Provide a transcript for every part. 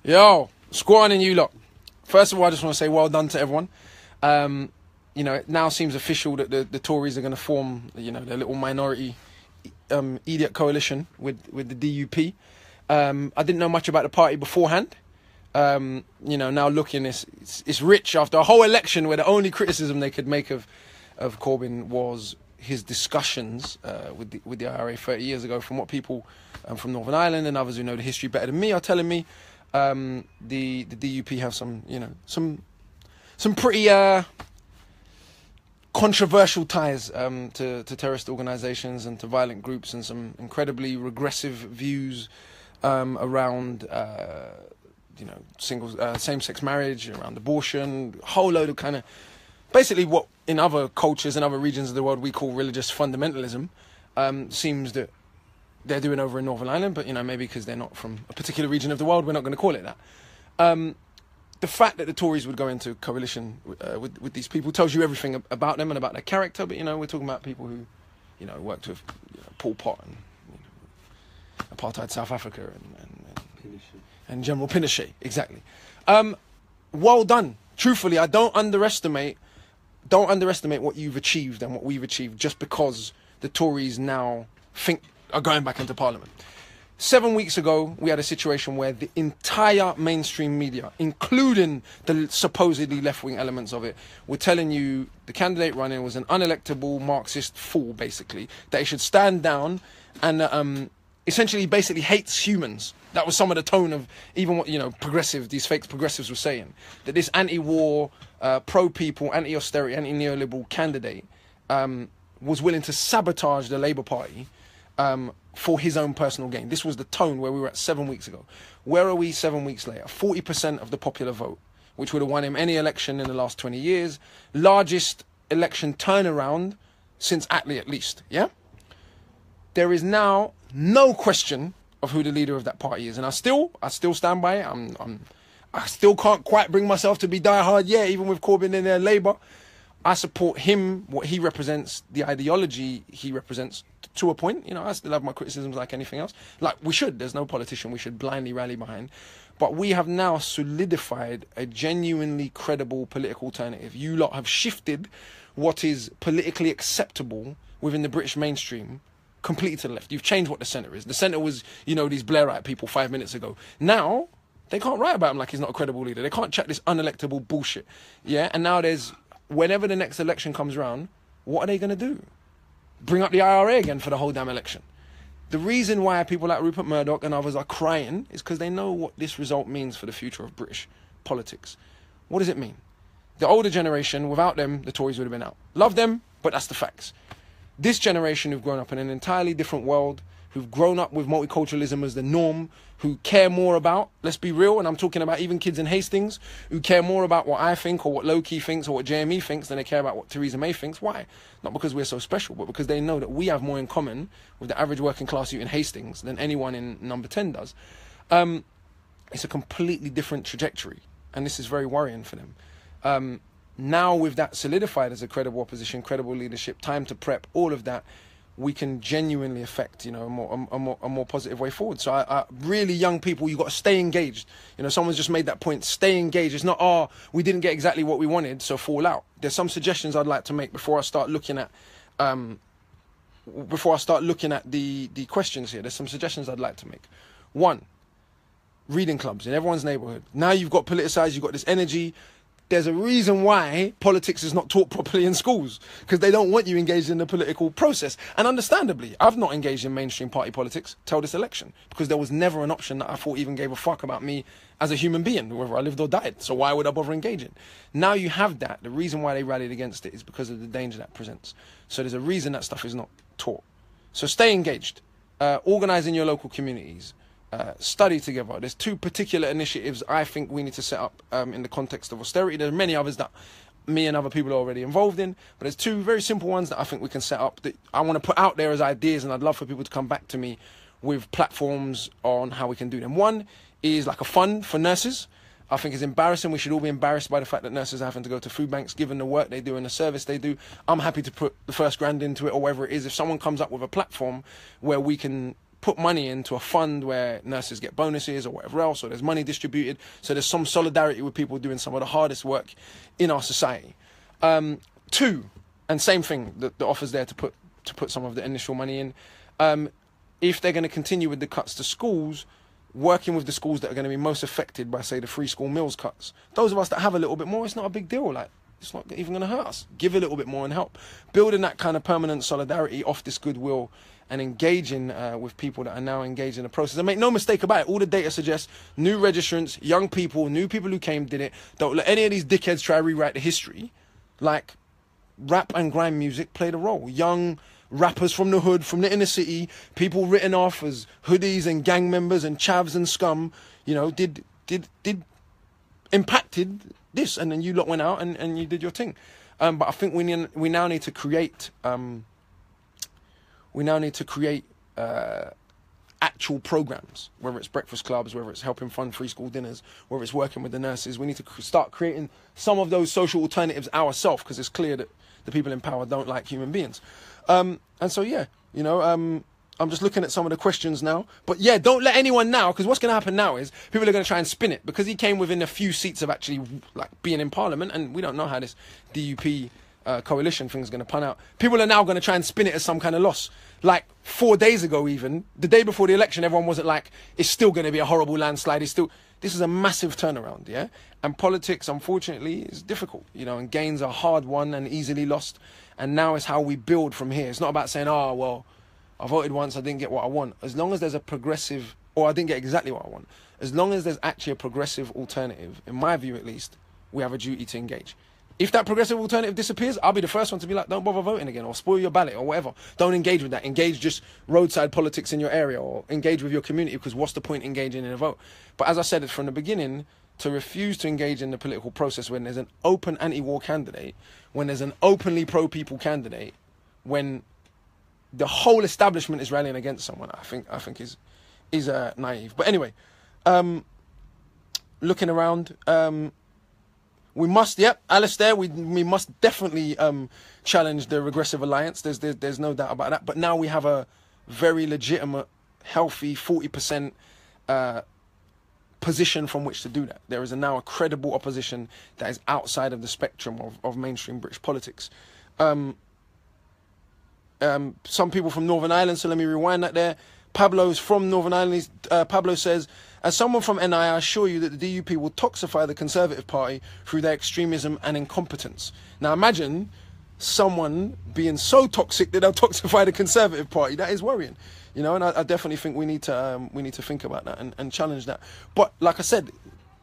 Yo, squatting and you lot. First of all, I just want to say well done to everyone. You know, it now seems official that the Tories are going to form, you know, their little minority idiot coalition with the DUP. I didn't know much about the party beforehand. You know, now looking, it's rich after a whole election where the only criticism they could make of Corbyn was his discussions with the IRA 30 years ago. From what people from Northern Ireland and others who know the history better than me are telling me, the DUP have some, you know, some pretty controversial ties to terrorist organisations and to violent groups, and some incredibly regressive views around you know, same-sex marriage, around abortion, a whole load of kind of basically what in other cultures and other regions of the world we call religious fundamentalism. Seems that they're doing over in Northern Ireland, but you know, maybe because they're not from a particular region of the world, we're not going to call it that. The fact that the Tories would go into coalition with these people tells you everything about them and about their character. But you know, we're talking about people who, you know, worked with Pol Pot and, you know, apartheid South Africa and General Pinochet. Exactly. Well done. Truthfully, I don't underestimate what you've achieved and what we've achieved just because the Tories now are going back into Parliament. 7 weeks ago, we had a situation where the entire mainstream media, including the supposedly left-wing elements of it, were telling you the candidate running was an unelectable Marxist fool, basically, that he should stand down and essentially basically hates humans. That was some of the tone of even what, you know, these fake progressives were saying. That this anti-war, pro-people, anti-austerity, anti-neoliberal candidate was willing to sabotage the Labour Party for his own personal gain. This was the tone where we were at 7 weeks ago. Where are we 7 weeks later? 40% of the popular vote, which would have won him any election in the last 20 years. Largest election turnaround since Attlee, at least, yeah? There is now no question of who the leader of that party is. And I still stand by it. I still can't quite bring myself to be diehard, yeah, even with Corbyn in there, Labour. I support him, what he represents, the ideology he represents, to a point. You know, I still have my criticisms like anything else. Like we should. There's no politician we should blindly rally behind. But we have now solidified a genuinely credible political alternative. You lot have shifted what is politically acceptable within the British mainstream completely to the left. You've changed what the centre is. The centre was, you know, these Blairite people 5 minutes ago. Now, they can't write about him like he's not a credible leader. They can't chat this unelectable bullshit. Yeah, and now whenever the next election comes around, what are they going to do? Bring up the IRA again for the whole damn election. The reason why people like Rupert Murdoch and others are crying is because they know what this result means for the future of British politics. What does it mean? The older generation, without them, the Tories would have been out. Love them, but that's the facts. This generation who've grown up in an entirely different world, who've grown up with multiculturalism as the norm, who care more about, let's be real, and I'm talking about even kids in Hastings, who care more about what I think or what Low-Key thinks or what JME thinks than they care about what Theresa May thinks. Why? Not because we're so special, but because they know that we have more in common with the average working class youth in Hastings than anyone in number 10 does. It's a completely different trajectory, and this is very worrying for them. Now with that solidified as a credible opposition, credible leadership, time to prep, all of that, we can genuinely affect, you know, a more positive way forward. So I really, young people, you've got to stay engaged. You know, someone's just made that point, stay engaged. It's not, we didn't get exactly what we wanted, so fall out. There's some suggestions I'd like to make before I start looking at the questions here. There's some suggestions I'd like to make. One, reading clubs in everyone's neighbourhood. Now you've got politicised, you've got this energy. There's a reason why politics is not taught properly in schools, because they don't want you engaged in the political process. And understandably, I've not engaged in mainstream party politics till this election, because there was never an option that I thought even gave a fuck about me as a human being, whether I lived or died. So why would I bother engaging? Now you have that. The reason why they rallied against it is because of the danger that presents. So there's a reason that stuff is not taught. So stay engaged. Organise in your local communities. Study together. There's two particular initiatives I think we need to set up in the context of austerity. There are many others that me and other people are already involved in, but there's two very simple ones that I think we can set up that I want to put out there as ideas, and I'd love for people to come back to me with platforms on how we can do them. One is like a fund for nurses. I think it's embarrassing. We should all be embarrassed by the fact that nurses are having to go to food banks, given the work they do and the service they do. I'm happy to put the first grand into it, or whatever it is. If someone comes up with a platform where we can put money into a fund where nurses get bonuses or whatever else, or there's money distributed, so there's some solidarity with people doing some of the hardest work in our society. Two, and same thing, the offer's there to put some of the initial money in. If they're going to continue with the cuts to schools, working with the schools that are going to be most affected by, say, the free school meals cuts. Those of us that have a little bit more, it's not a big deal. Like, it's not even going to hurt us. Give a little bit more and help. Building that kind of permanent solidarity off this goodwill and engaging with people that are now engaged in the process. And make no mistake about it, all the data suggests new registrants, young people, new people who came, did it. Don't let any of these dickheads try to rewrite the history. Like, rap and grime music played a role. Young rappers from the hood, from the inner city, people written off as hoodies and gang members and chavs and scum, you know, did impacted this, and then you lot went out and you did your thing. But I think we now need to create actual programs, whether it's breakfast clubs, whether it's helping fund free school dinners, whether it's working with the nurses. We need to start creating some of those social alternatives ourselves, because it's clear that the people in power don't like human beings. And so, yeah, you know, I'm just looking at some of the questions now. But yeah, don't let anyone now, because what's going to happen now is people are going to try and spin it, because he came within a few seats of actually like being in Parliament, and we don't know how this DUP coalition thing is going to pan out. People are now going to try and spin it as some kind of loss. Like 4 days ago, even the day before the election, everyone wasn't like, it's still going to be a horrible landslide. This is a massive turnaround, yeah? And politics, unfortunately, is difficult, you know, and gains are hard won and easily lost. And now it's how we build from here. It's not about saying, oh, well, I voted once, I didn't get what I want. As long as there's a progressive, or I didn't get exactly what I want, as long as there's actually a progressive alternative, in my view at least, we have a duty to engage. If that progressive alternative disappears, I'll be the first one to be like, don't bother voting again, or spoil your ballot, or whatever. Don't engage with that. Engage just roadside politics in your area, or engage with your community, because what's the point engaging in a vote? But as I said from the beginning, to refuse to engage in the political process when there's an open anti-war candidate, when there's an openly pro-people candidate, when the whole establishment is rallying against someone, I think is naive. But anyway, looking around, we must, Alistair, we must definitely challenge the regressive alliance. There's no doubt about that. But now we have a very legitimate, healthy 40% position from which to do that. There is now a credible opposition that is outside of the spectrum of mainstream British politics. Some people from Northern Ireland, so let me rewind that there. Pablo's from Northern Ireland. Pablo says, as someone from NI, I assure you that the DUP will toxify the Conservative Party through their extremism and incompetence. Now imagine someone being so toxic that they'll toxify the Conservative Party. That is worrying, you know. And I definitely think we need to think about that and challenge that. But like I said,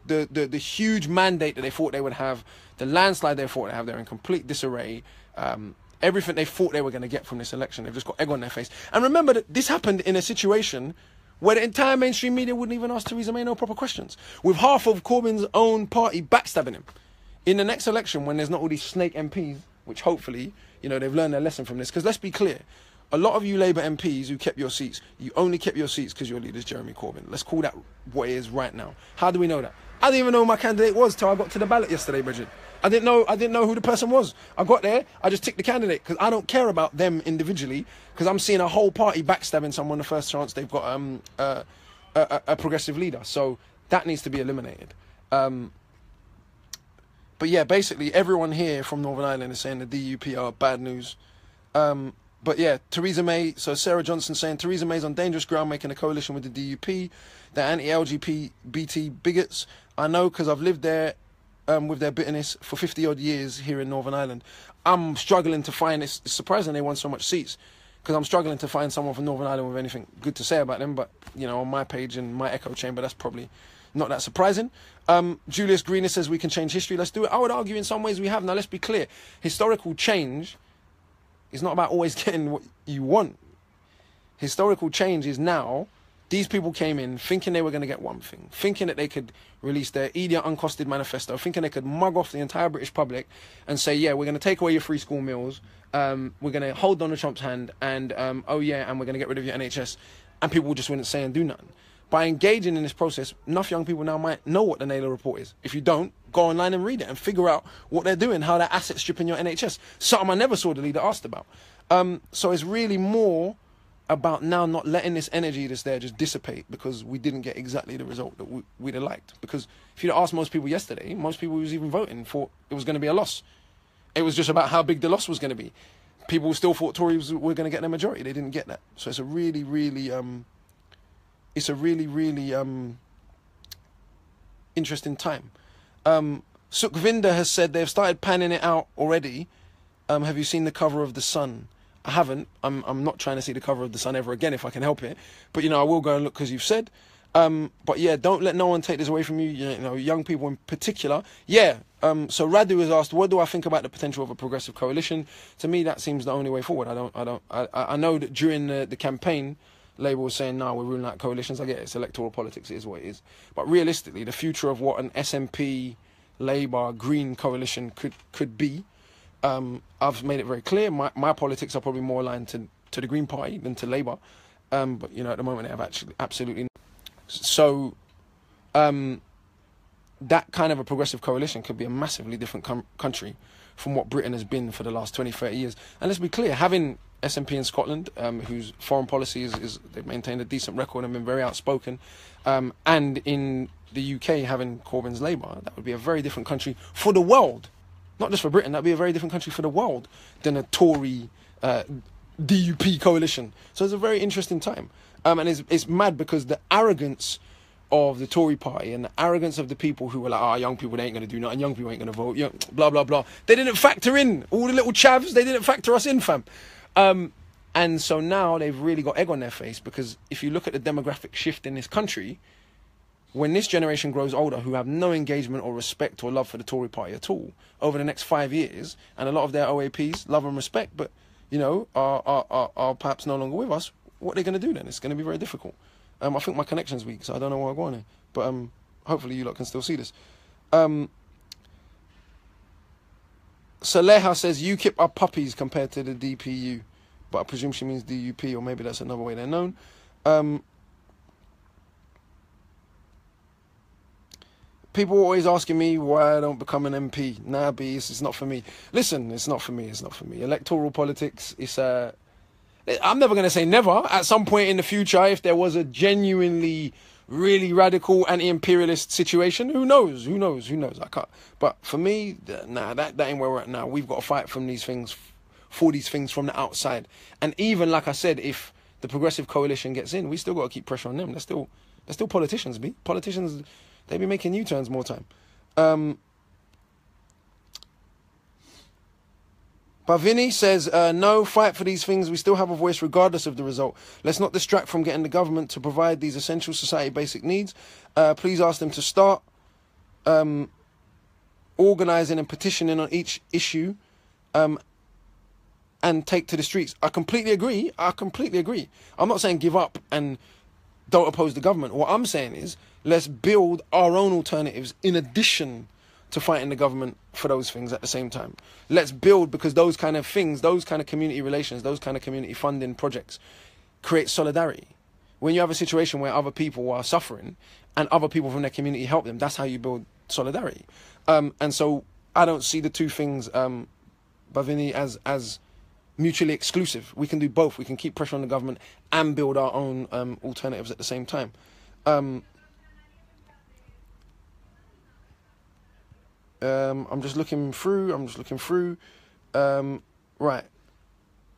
the huge mandate that they thought they would have, the landslide they thought they'd have, they're in complete disarray. Everything they thought they were going to get from this election, they've just got egg on their face. And remember that this happened in a situation where the entire mainstream media wouldn't even ask Theresa May no proper questions, with half of Corbyn's own party backstabbing him. In the next election, when there's not all these snake MPs, which hopefully, you know, they've learned their lesson from this, because let's be clear, a lot of you Labour MPs who kept your seats, you only kept your seats because your leader's Jeremy Corbyn. Let's call that what it is right now. How do we know that? I didn't even know who my candidate was till I got to the ballot yesterday, Bridget. I didn't know who the person was. I got there, I just ticked the candidate, because I don't care about them individually, because I'm seeing a whole party backstabbing someone the first chance they've got a progressive leader. So that needs to be eliminated. But yeah, basically everyone here from Northern Ireland is saying the DUP are bad news. But yeah, Theresa May, so Sarah Johnson saying Theresa May's on dangerous ground making a coalition with the DUP. They're anti-LGBT bigots. I know, because I've lived there with their bitterness for 50 odd years here in Northern Ireland. I'm struggling to find, it's surprising they won so much seats, because I'm struggling to find someone from Northern Ireland with anything good to say about them. But, you know, on my page and my echo chamber, that's probably not that surprising. Julius Greener says we can change history. Let's do it. I would argue in some ways we have. Now, let's be clear. Historical change is not about always getting what you want. Historical change is now, these people came in thinking they were going to get one thing, thinking that they could release their idiot uncosted manifesto, thinking they could mug off the entire British public and say, yeah, we're going to take away your free school meals, we're going to hold Donald Trump's hand, and oh yeah, and we're going to get rid of your NHS, and people just wouldn't say and do nothing. By engaging in this process, enough young people now might know what the Naylor report is. If you don't, go online and read it and figure out what they're doing, how they're asset stripping your NHS. Something I never saw the leader asked about. So it's really more about now not letting this energy that's there just dissipate because we didn't get exactly the result that we'd have liked. Because if you'd asked most people yesterday, most people who was even voting thought it was going to be a loss. It was just about how big the loss was going to be. People still thought Tories were going to get the majority. They didn't get that. So it's a really, really, interesting time. Sukhvinder has said they've started panning it out already. Have you seen the cover of The Sun? I haven't. I'm not trying to see the cover of The Sun ever again if I can help it. But, I will go and look because you've said. But, yeah, don't let no one take this away from you. Young people in particular. Yeah. So Radu has asked, what do I think about the potential of a progressive coalition? To me, that seems the only way forward. I know that during the campaign, Labour was saying, no, we're ruling out coalitions. I get it. It's electoral politics. It is what it is. But realistically, the future of what an SNP, Labour, Green coalition could be, I've made it very clear. My politics are probably more aligned to the Green Party than to Labour. But, at the moment, they have actually absolutely... So, that kind of a progressive coalition could be a massively different country from what Britain has been for the last 20, 30 years. And let's be clear, having SNP in Scotland, whose foreign policy is they've maintained a decent record and been very outspoken, and in the UK having Corbyn's Labour, that would be a very different country for the world. Not just for Britain, that would be a very different country for the world than a Tory DUP coalition. So it's a very interesting time. And it's mad because the arrogance of the Tory party and the arrogance of the people who were like, young people, they ain't going to do nothing, young people ain't going to vote, blah, blah, blah. They didn't factor in all the little chavs. They didn't factor us in, fam. And so now they've really got egg on their face because if you look at the demographic shift in this country, when this generation grows older who have no engagement or respect or love for the Tory party at all over the next 5 years, and a lot of their OAPs love and respect, but, are perhaps no longer with us, what are they going to do then? It's going to be very difficult. I think my connection's weak, so I don't know where I'm going here. But hopefully you lot can still see this. Saleha says UKIP are puppies compared to the DPU. But I presume she means DUP, or maybe that's another way they're known. People are always asking me why I don't become an MP. Nah, B, it's not for me. Listen, it's not for me. It's not for me. Electoral politics, I'm never going to say never. At some point in the future, if there was a genuinely, really radical anti-imperialist situation, who knows? I can't. But for me, nah, that ain't where we're at now. We've got to fight for these things from the outside. And even, like I said, if the Progressive Coalition gets in, we still got to keep pressure on them. They're still politicians, B. Politicians, they be making U-turns more time. Bhavini says, no, fight for these things. We still have a voice regardless of the result. Let's not distract from getting the government to provide these essential society basic needs. Please ask them to start organising and petitioning on each issue and take to the streets. I completely agree. I'm not saying give up and don't oppose the government. What I'm saying is let's build our own alternatives in addition to fighting the government for those things at the same time. Let's build, because those kind of things, those kind of community relations, those kind of community funding projects create solidarity. When you have a situation where other people are suffering and other people from their community help them, that's how you build solidarity. And so I don't see the two things, Bhavini, as mutually exclusive. We can do both. We can keep pressure on the government and build our own alternatives at the same time. I'm just looking through. Right.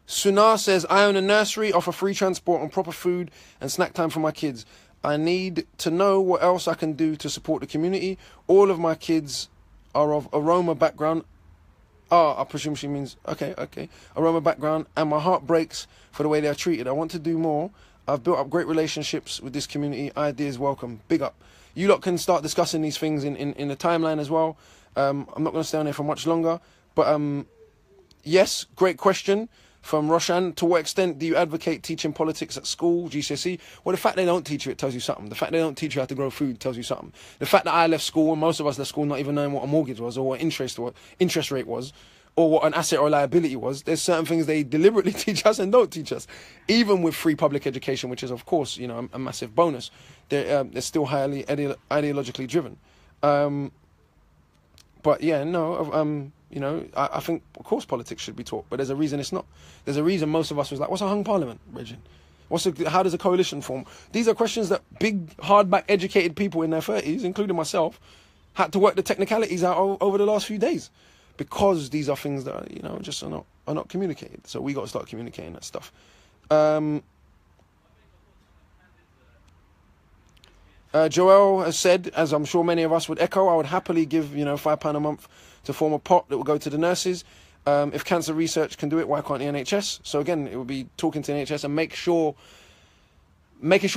Sunar says, I own a nursery, offer free transport and proper food and snack time for my kids. I need to know what else I can do to support the community. All of my kids are of Aroma background. I presume she means, okay. Aroma background, and my heart breaks for the way they are treated. I want to do more. I've built up great relationships with this community. Ideas welcome. Big up. You lot can start discussing these things in the timeline as well. I'm not going to stay on here for much longer. But yes, great question from Roshan. To what extent do you advocate teaching politics at school, GCSE? Well, the fact they don't teach you, it tells you something. The fact they don't teach you how to grow food tells you something. The fact that I left school, and most of us left school not even knowing what a mortgage was, or what interest rate was, or what an asset or liability was. There's certain things they deliberately teach us and don't teach us. Even with free public education, which is, of course, a massive bonus, they're still highly ideologically driven. But yeah, no, I think, of course, politics should be taught, but there's a reason it's not. There's a reason most of us was like, what's a hung parliament, Regin? How does a coalition form? These are questions that big, hardback, educated people in their 30s, including myself, had to work the technicalities out over the last few days, because these are things that just are not communicated. So we got to start communicating that stuff. Joel has said, as I'm sure many of us would echo, I would happily give £5 a month to form a pot that will go to the nurses. If cancer research can do it, why can't the NHS? So again, it would be talking to the NHS and making sure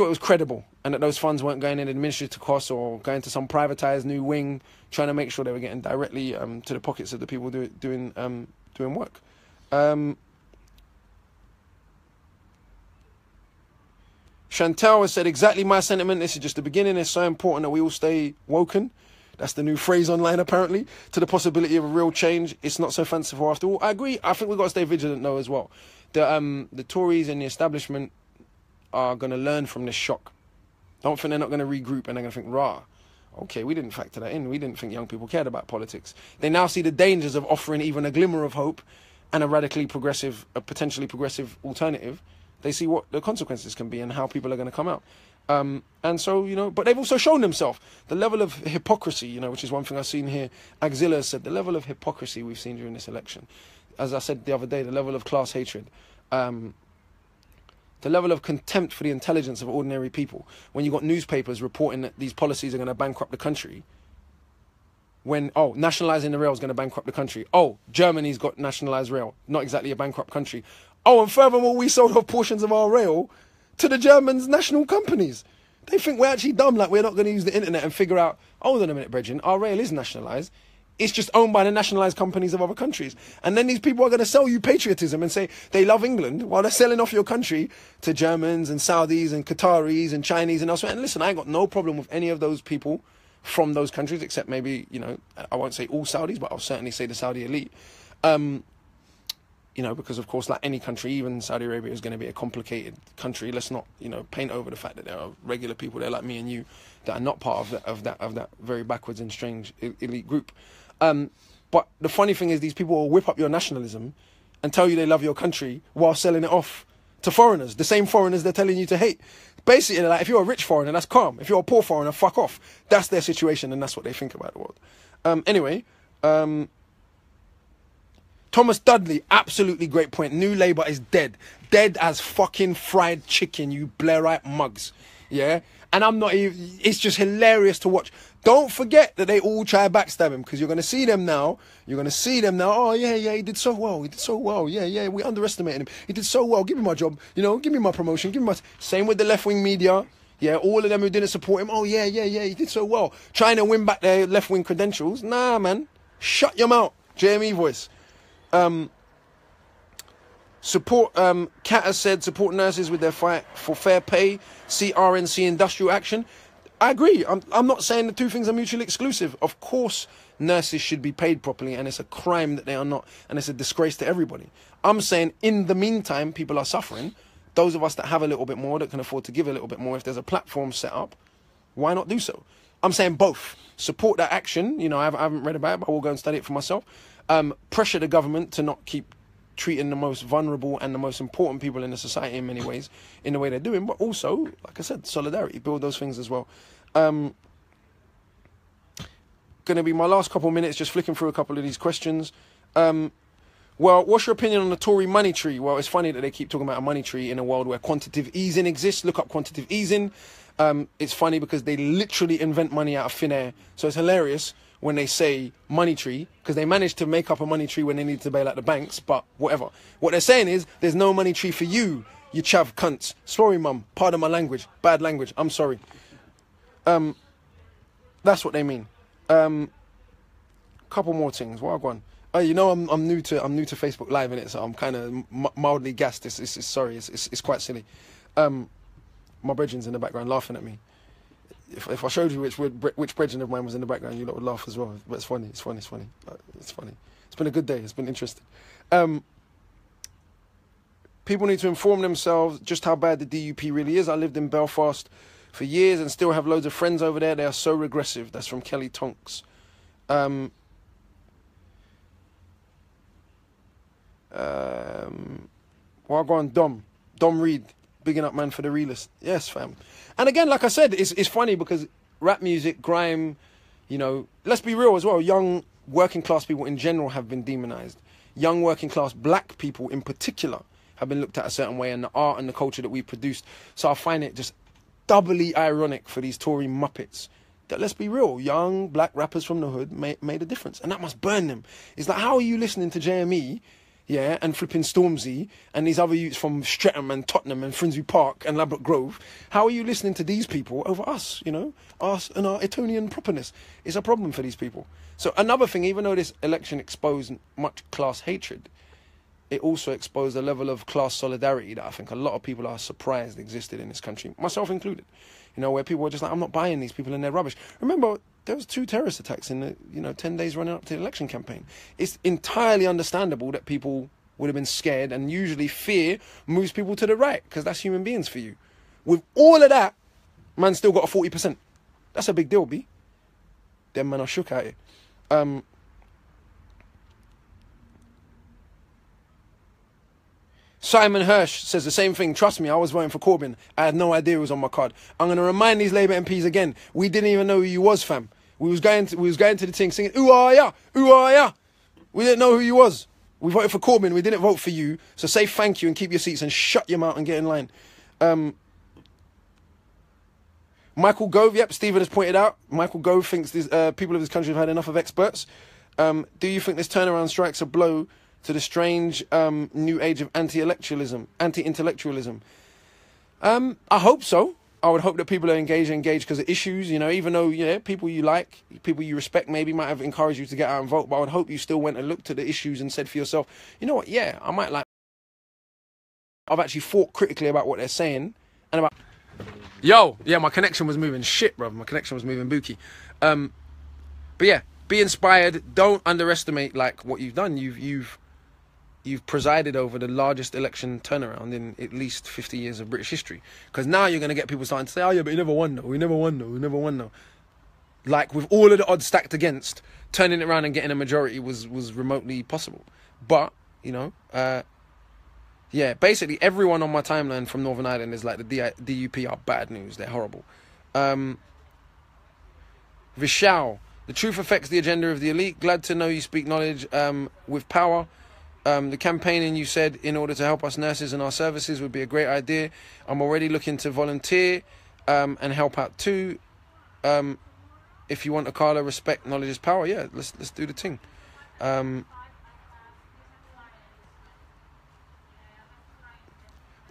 it was credible, and that those funds weren't going in administrative costs or going to some privatized new wing, trying to make sure they were getting directly to the pockets of the people doing work. Chantal has said, exactly my sentiment. This is just the beginning. It's so important that we all stay woken. That's the new phrase online, apparently, to the possibility of a real change. It's not so fanciful after all. I agree. I think we've got to stay vigilant, though, as well. The Tories and the establishment are going to learn from this shock. Don't think they're not going to regroup and they're going to think, rah, okay, we didn't factor that in. We didn't think young people cared about politics. They now see the dangers of offering even a glimmer of hope and a potentially progressive alternative. They see what the consequences can be and how people are going to come out. And so, but they've also shown themselves the level of hypocrisy, which is one thing I've seen here. Axilla said the level of hypocrisy we've seen during this election. As I said the other day, the level of class hatred, the level of contempt for the intelligence of ordinary people. When you've got newspapers reporting that these policies are going to bankrupt the country. When, nationalising the rail is going to bankrupt the country. Germany's got nationalised rail. Not exactly a bankrupt country. And furthermore, we sold off portions of our rail to the Germans' national companies. They think we're actually dumb, like we're not going to use the internet and figure out, hold on a minute, brethren, our rail is nationalised. It's just owned by the nationalised companies of other countries. And then these people are going to sell you patriotism and say they love England while they're selling off your country to Germans and Saudis and Qataris and Chinese and elsewhere. And listen, I ain't got no problem with any of those people from those countries, except maybe, I won't say all Saudis, but I'll certainly say the Saudi elite. Because of course, like any country, even Saudi Arabia is going to be a complicated country. Let's not, paint over the fact that there are regular people there like me and you that are not part of that very backwards and strange elite group. But the funny thing is, these people will whip up your nationalism and tell you they love your country while selling it off to foreigners, the same foreigners they're telling you to hate. Basically, like, if you're a rich foreigner, that's calm. If you're a poor foreigner, fuck off. That's their situation, and that's what they think about the world. Anyway. Thomas Dudley, absolutely great point. New Labour is dead. Dead as fucking fried chicken, you Blairite mugs. Yeah? And I'm not even... It's just hilarious to watch. Don't forget that they all try to backstab him, because you're going to see them now. You're going to see them now. Oh, yeah, he did so well. He did so well. Yeah, we underestimated him. He did so well. Give me my job. Give me my promotion. Give me my... Same with the left-wing media. Yeah, all of them who didn't support him. Oh, yeah, he did so well. Trying to win back their left-wing credentials. Nah, man. Shut your mouth. JME voice. Kat has said, support nurses with their fight for fair pay, see RNC industrial action. I agree. I'm not saying the two things are mutually exclusive. Of course, nurses should be paid properly, and it's a crime that they are not, and it's a disgrace to everybody. I'm saying, in the meantime, people are suffering. Those of us that have a little bit more, that can afford to give a little bit more, if there's a platform set up, why not do so? I'm saying both. Support that action. I haven't read about it, but I will go and study it for myself. Pressure the government to not keep treating the most vulnerable and the most important people in the society in many ways in the way they're doing, but also, like I said, solidarity, build those things as well. Going to be my last couple of minutes just flicking through a couple of these questions. Well, what's your opinion on the Tory money tree? Well, it's funny that they keep talking about a money tree in a world where quantitative easing exists. Look up quantitative easing. It's funny because they literally invent money out of thin air. So it's hilarious when they say money tree, because they managed to make up a money tree when they needed to bail out the banks, but whatever. What they're saying is, there's no money tree for you chav cunts. Sorry, mum. Pardon my language. Bad language. I'm sorry. That's what they mean. Couple more things. What I I'm new to Facebook Live, innit? So I'm kind of mildly gassed. It's quite silly. My brethren's in the background laughing at me. If I showed you which brethren of mine was in the background, you lot would laugh as well. But it's funny. It's funny. It's been a good day. It's been interesting. People need to inform themselves just how bad the DUP really is. I lived in Belfast for years and still have loads of friends over there. They are so regressive. That's from Kelly Tonks. Well, go on, Dom Reed. Bigging up, man, for the realist. Yes, fam. And again, like I said, it's funny because rap music, grime, you know, let's be real as well. Young working class people in general have been demonized. Young working class black people in particular have been looked at a certain way, and the art and the culture that we've produced. So I find it just doubly ironic for these Tory muppets that, let's be real, young black rappers from the hood made a difference, and that must burn them. It's like, how are you listening to JME, yeah, and flipping Stormzy and these other youths from Streatham and Tottenham and Finsbury Park and Ladbroke Grove? How are you listening to these people over us, you know, us and our Etonian properness? It's a problem for these people. So another thing, even though this election exposed much class hatred, it also exposed a level of class solidarity that I think a lot of people are surprised existed in this country, myself included. You know, where people were just like, I'm not buying these people and they're rubbish. Remember, there was 2 terrorist attacks in the 10 days running up to the election campaign. It's entirely understandable that people would have been scared, and usually fear moves people to the right, because that's human beings for you. With all of that, man still got a 40%. That's a big deal, B. Them man are shook at it. Simon Hirsch says the same thing. Trust me, I was voting for Corbyn. I had no idea it was on my card. I'm going to remind these Labour MPs again. We didn't even know who you was, fam. We was going to the thing singing, "Who are ya? Who are ya?" We didn't know who you was. We voted for Corbyn. We didn't vote for you. So say thank you and keep your seats and shut your mouth and get in line. Michael Gove, yep, Stephen has pointed out. Michael Gove thinks these people of this country have had enough of experts. Do you think this turnaround strikes a blow to the strange new age of anti-intellectualism? I hope so. I would hope that people are engaged because of issues, you know, even though, yeah, people you like, people you respect maybe might have encouraged you to get out and vote, but I would hope you still went and looked at the issues and said for yourself, you know what, yeah, I might like... I've actually thought critically about what they're saying and about... Yo, yeah, my connection was moving shit, bro. My connection was moving bookie. But yeah, be inspired. Don't underestimate, like, what you've done. You've presided over the largest election turnaround in at least 50 years of British history. Because now you're going to get people starting to say, oh yeah, but he never won though, he never won though, he never won though. Like, with all of the odds stacked against, turning it around and getting a majority was remotely possible. But, you know, yeah, basically everyone on my timeline from Northern Ireland is like, the DUP are bad news, they're horrible. Vishal, the truth affects the agenda of the elite. Glad to know you speak knowledge with power. The campaigning you said in order to help us nurses and our services would be a great idea. I'm already looking to volunteer and help out too. If you want Akala, respect, knowledge is power. Yeah, let's do the thing.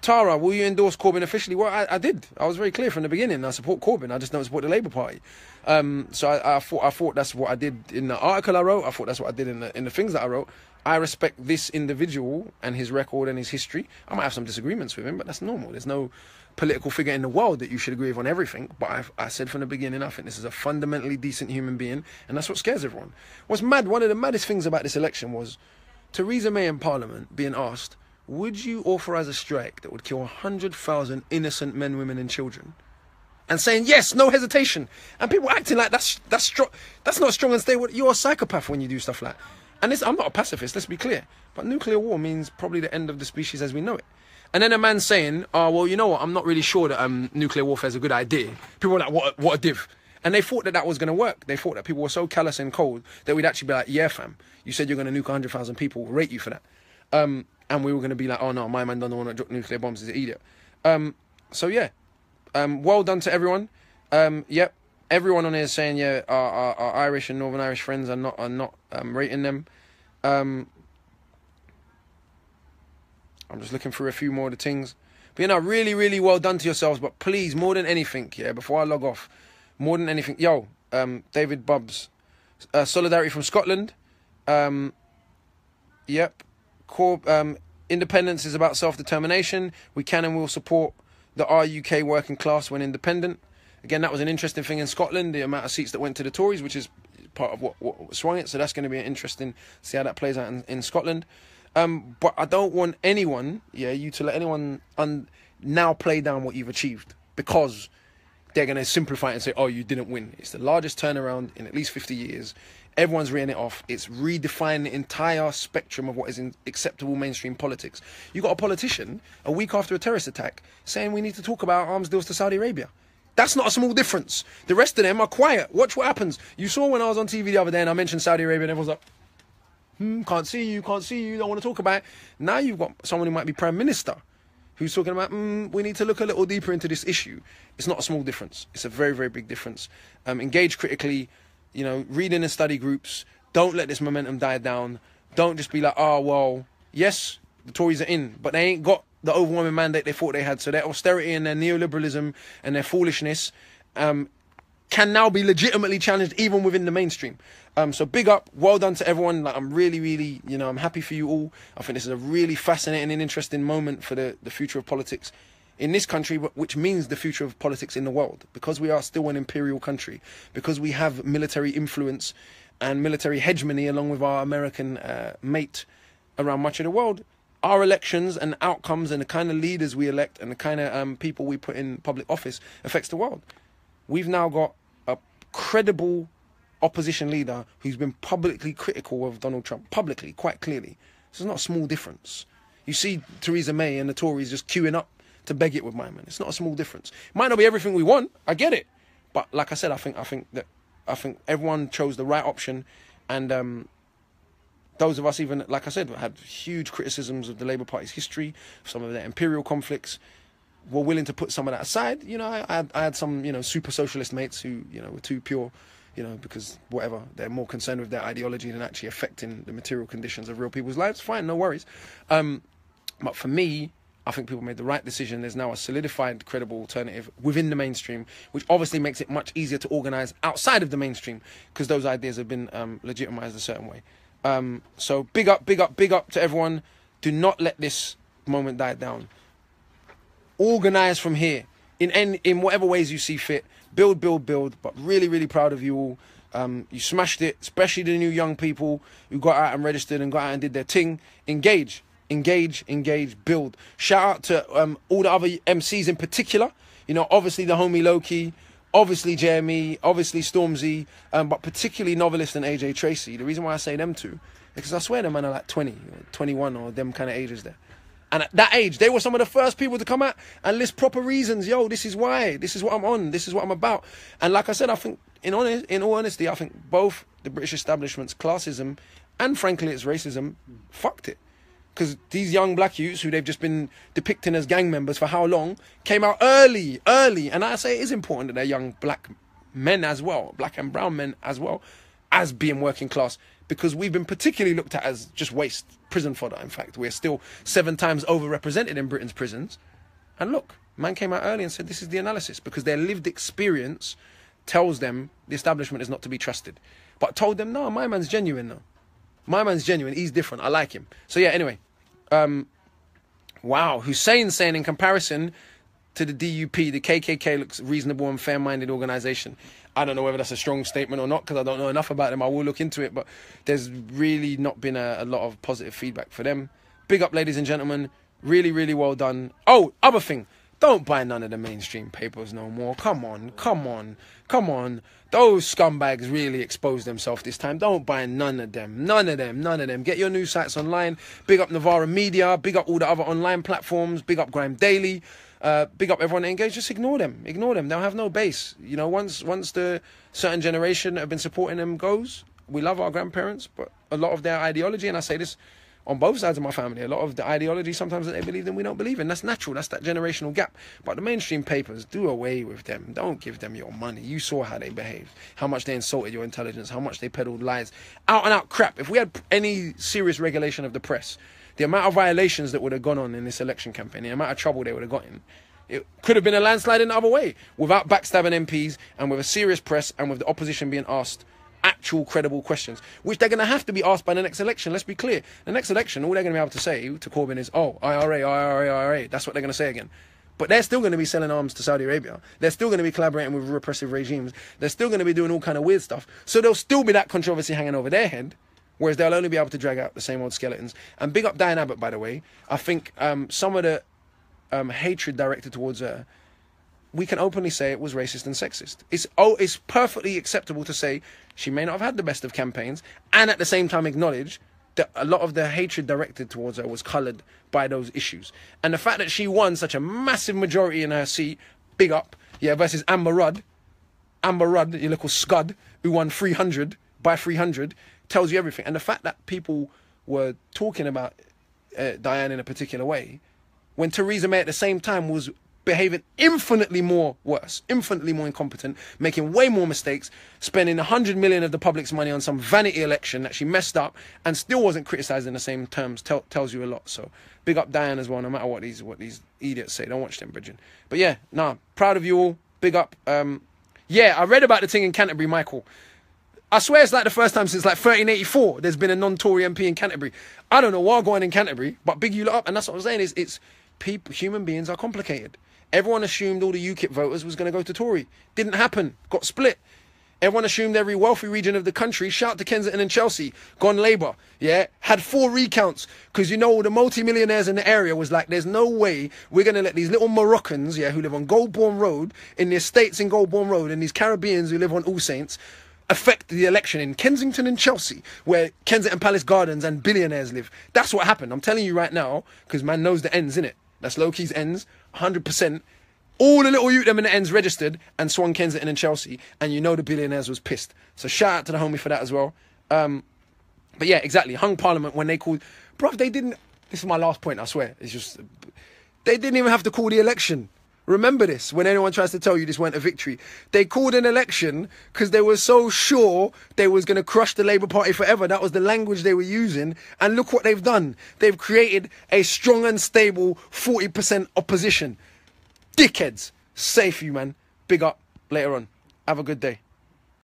Tara, will you endorse Corbyn officially? Well, I did. I was very clear from the beginning. I support Corbyn. I just don't support the Labour Party. So I thought that's what I did in the article I wrote. I thought that's what I did in the things that I wrote. I respect this individual and his record and his history. I might have some disagreements with him, but that's normal. There's no political figure in the world that you should agree with on everything. But I said from the beginning, I think this is a fundamentally decent human being, and that's what scares everyone. What's mad, one of the maddest things about this election was Theresa May in Parliament being asked, would you authorise a strike that would kill 100,000 innocent men, women and children? And saying, yes, no hesitation. And people acting like that's strong. That's not strong and stay. You're a psychopath when you do stuff like that. And I'm not a pacifist, let's be clear. But nuclear war means probably the end of the species as we know it. And then a man saying, oh, well, you know what, I'm not really sure that nuclear warfare is a good idea. People were like, what a div. And they thought that was going to work. They thought that people were so callous and cold that we'd actually be like, yeah, fam, you said you're going to nuke 100,000 people, we'll rate you for that. And we were going to be like, oh, no, my man doesn't want to drop nuclear bombs, he's an idiot. So, yeah, well done to everyone. Yep. Everyone on here is saying, yeah, our Irish and Northern Irish friends are not rating them. I'm just looking through a few more of the things. But, you know, really, really well done to yourselves. But please, more than anything, yeah, before I log off, more than anything, yo, David Bubbs, solidarity from Scotland. Yep. Independence is about self-determination. We can and will support the RUK working class when independent. Again, that was an interesting thing in Scotland, the amount of seats that went to the Tories, which is part of what swung it. So that's going to be interesting to see how that plays out in Scotland. But I don't want anyone, you to let anyone now play down what you've achieved, because they're going to simplify it and say, oh, you didn't win. It's the largest turnaround in at least 50 years. Everyone's written it off. It's redefined the entire spectrum of what is acceptable mainstream politics. You got a politician a week after a terrorist attack saying we need to talk about arms deals to Saudi Arabia. That's not a small difference. The rest of them are quiet. Watch what happens. You saw when I was on TV the other day and I mentioned Saudi Arabia and everyone's like, can't see you, don't want to talk about it. Now you've got someone who might be Prime Minister who's talking about, we need to look a little deeper into this issue. It's not a small difference. It's a very, very big difference. Engage critically, read in and study groups. Don't let this momentum die down. Don't just be like, oh, well, yes, the Tories are in, but they ain't got the overwhelming mandate they thought they had. So their austerity and their neoliberalism and their foolishness can now be legitimately challenged even within the mainstream. So big up, well done to everyone. Like, I'm really, really, I'm happy for you all. I think this is a really fascinating and interesting moment for the future of politics in this country, which means the future of politics in the world, because we are still an imperial country, because we have military influence and military hegemony along with our American mate around much of the world. Our elections and outcomes and the kind of leaders we elect and the kind of people we put in public office affects the world. We've now got a credible opposition leader who's been publicly critical of Donald Trump, publicly, quite clearly. This is not a small difference. You see Theresa May and the Tories just queuing up to beg it with my man. It's not a small difference. It might not be everything we want. I get it. But like I said, I think everyone chose the right option, and those of us, even, like I said, had huge criticisms of the Labour Party's history, some of their imperial conflicts, were willing to put some of that aside. I had some, super socialist mates who, were too pure, because whatever, they're more concerned with their ideology than actually affecting the material conditions of real people's lives. Fine, no worries. But for me, I think people made the right decision. There's now a solidified, credible alternative within the mainstream, which obviously makes it much easier to organise outside of the mainstream, because those ideas have been legitimised a certain way. So big up to everyone. Do not let this moment die down. Organise from here in whatever ways you see fit. Build, but really, really proud of you all. You smashed it, especially the new young people who got out and registered and got out and did their thing. Engage, build. Shout out to all the other MCs in particular. Obviously the homie Loki, obviously Jeremy, obviously Stormzy, but particularly Novelist and AJ Tracy. The reason why I say them two is because I swear them man are like 20, 21 or them kind of ages there. And at that age, they were some of the first people to come out and list proper reasons. Yo, this is why. This is what I'm on. This is what I'm about. And like I said, I think, in all honesty, I think both the British establishment's classism and, frankly, its racism fucked it. Because these young black youths, who they've just been depicting as gang members for how long, came out early. And I say it is important that they're young black men as well, black and brown men as well, as being working class. Because we've been particularly looked at as just waste, prison fodder, in fact. We're still 7 times overrepresented in Britain's prisons. And look, man came out early and said this is the analysis, because their lived experience tells them the establishment is not to be trusted. But told them, no, my man's genuine now. My man's genuine. He's different. I like him. So yeah, anyway. Wow. Hussein saying in comparison to the DUP, the KKK looks reasonable and fair-minded organisation. I don't know whether that's a strong statement or not, because I don't know enough about them. I will look into it, but there's really not been a lot of positive feedback for them. Big up, ladies and gentlemen. Really, really well done. Oh, other thing. Don't buy none of the mainstream papers no more. Come on. Those scumbags really exposed themselves this time. Don't buy none of them. None of them. Get your news sites online. Big up Novara Media. Big up all the other online platforms. Big up Grime Daily. Big up everyone engaged. Just ignore them. They'll have no base. Once the certain generation that have been supporting them goes, we love our grandparents, but a lot of their ideology, and I say this on both sides of my family, a lot of the ideology sometimes that they believe in, we don't believe in. That's natural. That's that generational gap. But the mainstream papers, do away with them. Don't give them your money. You saw how they behaved, how much they insulted your intelligence, how much they peddled lies. Out and out crap. If we had any serious regulation of the press, the amount of violations that would have gone on in this election campaign, the amount of trouble they would have got in, it could have been a landslide in the other way, without backstabbing MPs and with a serious press and with the opposition being asked actual credible questions, which they're going to have to be asked by the next election. Let's be clear. The next election, all they're going to be able to say to Corbyn is, oh, IRA. That's what they're going to say again. But they're still going to be selling arms to Saudi Arabia. They're still going to be collaborating with repressive regimes. They're still going to be doing all kind of weird stuff. So there'll still be that controversy hanging over their head, whereas they'll only be able to drag out the same old skeletons. And big up Diane Abbott, by the way. I think some of the hatred directed towards her we can openly say it was racist and sexist. It's perfectly acceptable to say she may not have had the best of campaigns, and at the same time acknowledge that a lot of the hatred directed towards her was coloured by those issues. And the fact that she won such a massive majority in her seat, big up, yeah, versus Amber Rudd, your little scud, who won 300 by 300, tells you everything. And the fact that people were talking about Diane in a particular way, when Theresa May at the same time was behaving infinitely more worse, infinitely more incompetent, making way more mistakes, spending 100 million of the public's money on some vanity election that she messed up and still wasn't criticised in the same terms, tells you a lot. So big up Diane as well, no matter what these idiots say. Don't watch them, Bridget. But yeah, nah, proud of you all. Big up. Yeah, I read about the thing in Canterbury, Michael. I swear it's like the first time since like 1384 there's been a non-Tory MP in Canterbury. I don't know what going on in Canterbury, but big you lot up. And that's what I'm saying, is it's people, human beings are complicated. Everyone assumed all the UKIP voters was going to go to Tory. Didn't happen. Got split. Everyone assumed every wealthy region of the country, shout to Kensington and Chelsea, gone Labour. Yeah, had 4 recounts because, you know, the multi-millionaires in the area was like, there's no way we're going to let these little Moroccans, yeah, who live on Goldbourne Road, in the estates in Goldbourne Road, and these Caribbeans who live on All Saints, affect the election in Kensington and Chelsea, where Kensington Palace Gardens and billionaires live. That's what happened. I'm telling you right now, because man knows the ends, innit? That's low-key's ends, 100%. All the little youth them in the ends registered and swung Kensington and Chelsea, and you know the billionaires was pissed. So shout out to the homie for that as well. But yeah, exactly. Hung Parliament when they called... Bruv, they didn't... This is my last point, I swear. It's just... They didn't even have to call the election. Remember this, when anyone tries to tell you this weren't a victory. They called an election because they were so sure they was going to crush the Labour Party forever. That was the language they were using. And look what they've done. They've created a strong and stable 40% opposition. Dickheads. Safe you, man. Big up. Later on. Have a good day.